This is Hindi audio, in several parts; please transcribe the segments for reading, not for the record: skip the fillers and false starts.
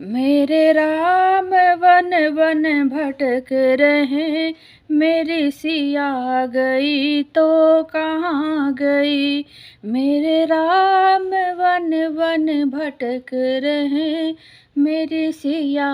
मेरे राम वन वन भटक रहे, मेरी सिया गई तो कहाँ गई। मेरे राम वन वन भटक रहे, मेरी सिया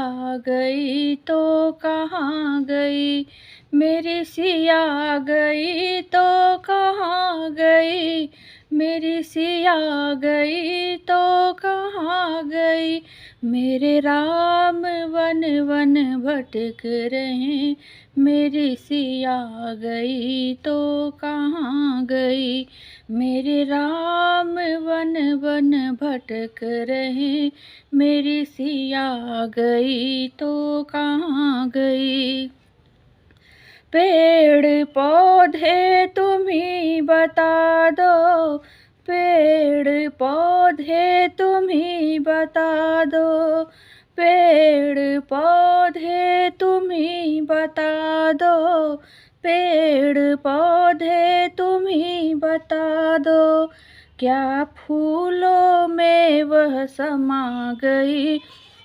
गई तो कहाँ गई। मेरी सिया गई तो कहाँ गई। मेरी सिया गई तो कहाँ गई। मेरे राम वन वन भटक रहे, मेरी सिया गई तो कहाँ गई। मेरे राम वन वन भटक रहे, मेरी सिया गई तो कहाँ गई। पेड़ पौधे तुम्ही बता दो, पेड़ पौधे तुम्ही बता दो। पेड़ पौधे तुम्ही बता दो, पेड़ पौधे तुम्ही बता दो। क्या फूलों में वह समा गई,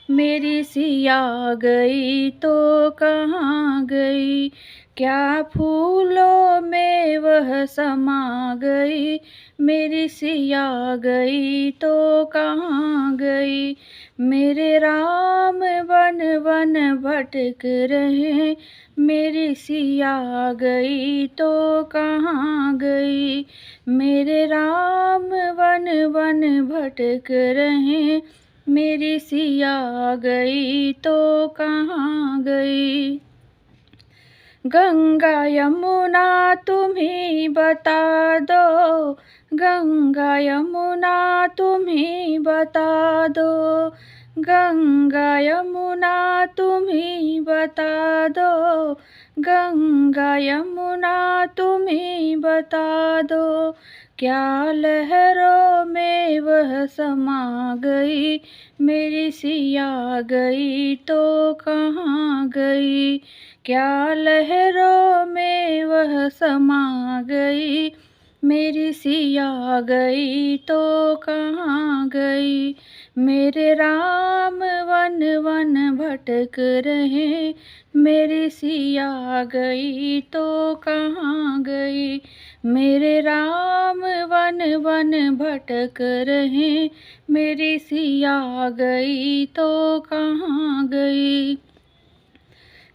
मेरी सिया गई तो कहाँ गई। क्या फूलों में वह समा गई, मेरी सिया गई तो कहाँ गई। मेरे राम वन वन भटक रहे, मेरी सिया गई तो कहाँ गई। मेरे राम वन वन भटक रहे, मेरी सिया गई तो कहाँ गई। गंगा यमुना तुम्ही बता दो, गंगा यमुना तुम्ही बता दो। गंगा यमुना तुम्ही बता दो, गंगा यमुना तुम्ही बता दो। क्या लहरों में वह समा गई, मेरी सिया गई तो कहाँ गई। क्या लहरों में वह समा गई, मेरी सिया गई तो कहाँ गई। मेरे राम वन वन भटक रहे, मेरी सिया गई तो कहाँ गई। मेरे राम वन वन भटक रहे, मेरी सिया गई तो कहाँ गई।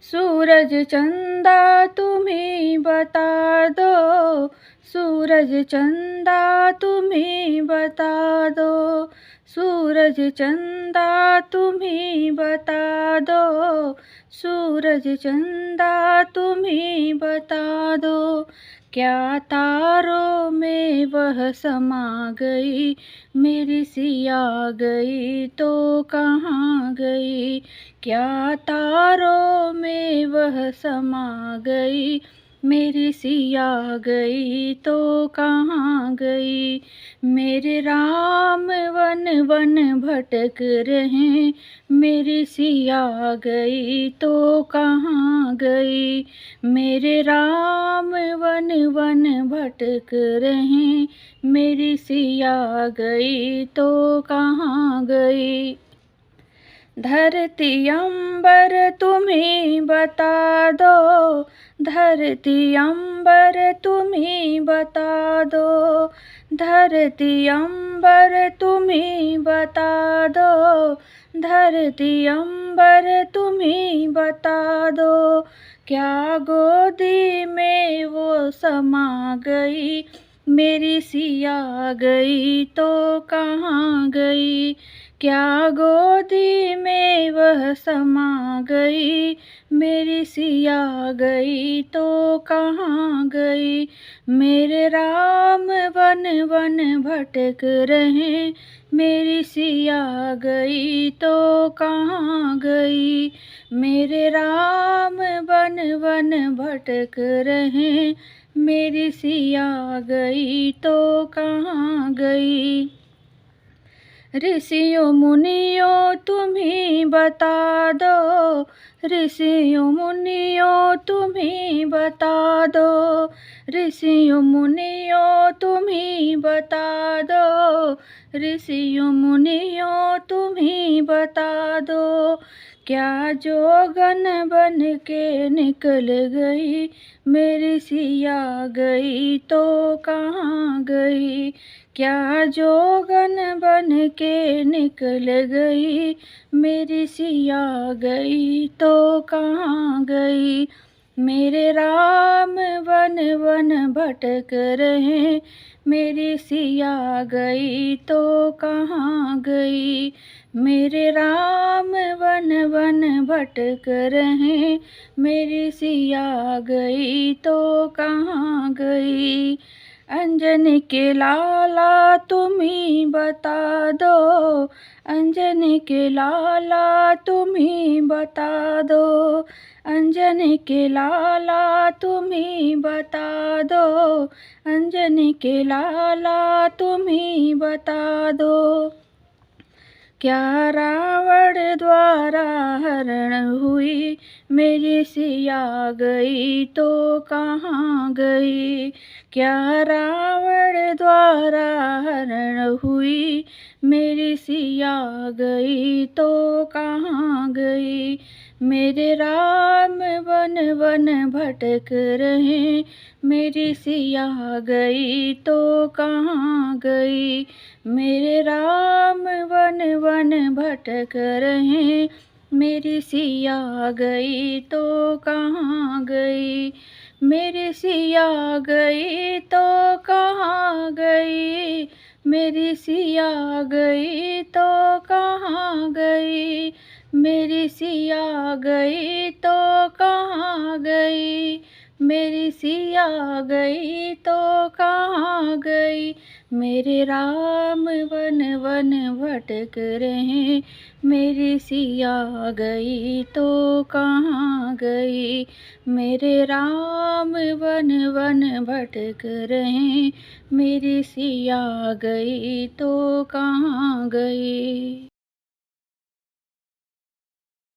सूरज चंदा तुम्ही बता दो, सूरज चंदा तुम्ही बता दो। सूरज चंदा तुम्ही बता दो, सूरज चंदा तुम्ही बता दो। क्या तारों में वह समा गई, मेरी सिया गई तो कहाँ गई। क्या तारों में वह समा गई, मेरी सिया गई तो कहाँ गई। मेरे राम वन वन भटक रहे, मेरी सिया गई तो कहाँ गई। मेरे राम वन वन भटक रहे, मेरी सिया गई तो कहाँ गई। धरती अंबर तुम्ही बता दो, धरती अंबर तुम्ही बता दो। धरती अंबर तुम्ही बता दो, धरती अंबर तुम्ही बता दो। क्या गोदी में वो समा गई, मेरी सिया गई तो कहाँ गई। क्या गोदी में वह समा गई, मेरी सिया गई तो कहाँ गई। मेरे राम वन वन भटक रहे, मेरी सिया गई तो कहाँ गई। मेरे राम वन वन भटक रहे, मेरी सिया गई तो कहाँ गई। ऋषियों मुनियों तुम्ही बता दो, ऋषियों मुनियों तुम्ही बता दो। ऋषियों मुनियों तुम ही बता दो, ऋषियों मुनियों तुम ही बता दो। क्या जोगन बन के निकल गई, मेरी सिया गई तो कहाँ गई। क्या जोगन बन के निकल गई, मेरी सिया गई तो कहाँ गई। मेरे राम वन वन भटक रहे, मेरी सिया गई तो कहाँ गई। मेरे राम वन वन भटक रहे, मेरी सिया गई तो कहाँ गई। अंजनी के लाला तुम ही बता दो, अंजनी के लाला तुम ही बता दो, अंजनी के लाला तुम ही बता दो, अंजनी के लाला तुम ही बता दो। क्या रावण द्वारा हरण हुई, मेरी सिया गई तो कहाँ गई। क्या रावण द्वारा हरण हुई, मेरी सिया गई तो कहाँ गई। मेरे राम वन वन भटक रहे, मेरी सिया गई तो कहाँ गई। मेरे राम वन वन भटक रहे, मेरी सिया गई तो कहाँ गई। मेरी सिया गई तो कहाँ गई, मेरी सिया गई तो कहाँ गई। मेरी सिया गई तो कहाँ गई, मेरी सिया गई तो कहाँ गई। मेरे राम वन वन भटक रहे, मेरी सिया गई तो कहाँ गई। मेरे राम वन वन भटक रहे, मेरी सिया गई तो कहाँ गई।